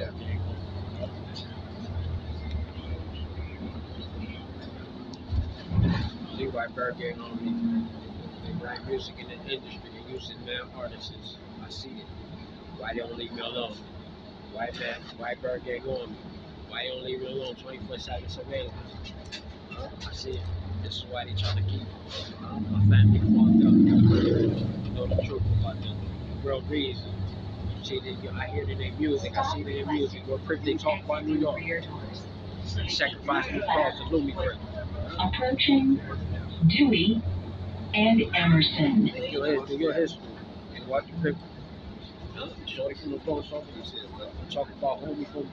See why Burger on me. They write music in the industry and using male artists. I see it. Why they don't leave me alone? Why Burger on me? Why they don't leave me alone 24/7 surveillance? I see it. This is why they trying to keep my family fucked up. You know the truth about them. Real reason. See, I hear it in their music. I see it in their music. Real quick, they talk about New York. Sacrificing the cause of Lumiford. Approaching Dewey and Emerson. Do your history. And watch the Cripping. Shorty from the Bronx office. Talk about homie from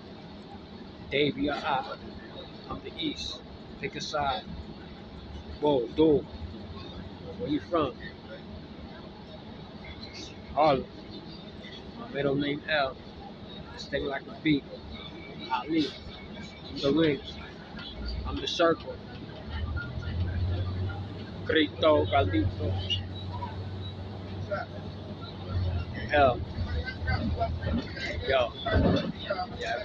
Davie or I'm the East. Pick a side. Whoa, dude. Where you from? Harlem. My middle name L. Stay like a beat. Ali. I'm the ring. I'm the circle. Grito, Galdito. L. Yo. Yeah,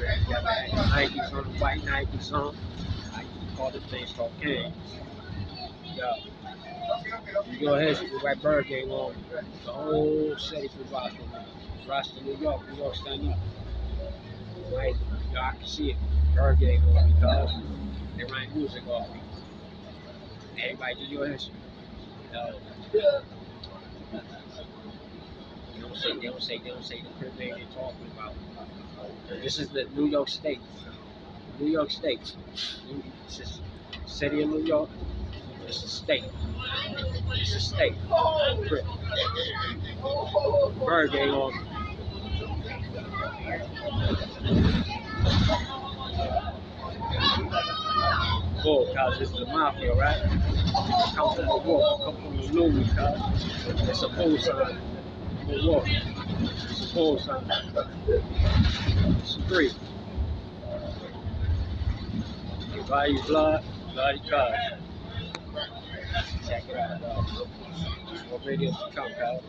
Nikes on the white Nikes on. I call the things called King. Yo. You go ahead with White Bird game on. The whole city for Boston. Boston, New York stand up. Right? Yo, I can see it. Bird game on because they write music off me. Everybody do your history. They don't say the cripping they're talking about. This is the New York State. New York State. It's a city of New York. It's a state. It's a state. Bird gang on. Oh, cause this is the mafia, right? Come from the war, come from the Louis, cause it's a pole sign. The war. It's a pole sign. It's a 3. You buy your blood your cars. Check it out, dog. More videos to come, pal.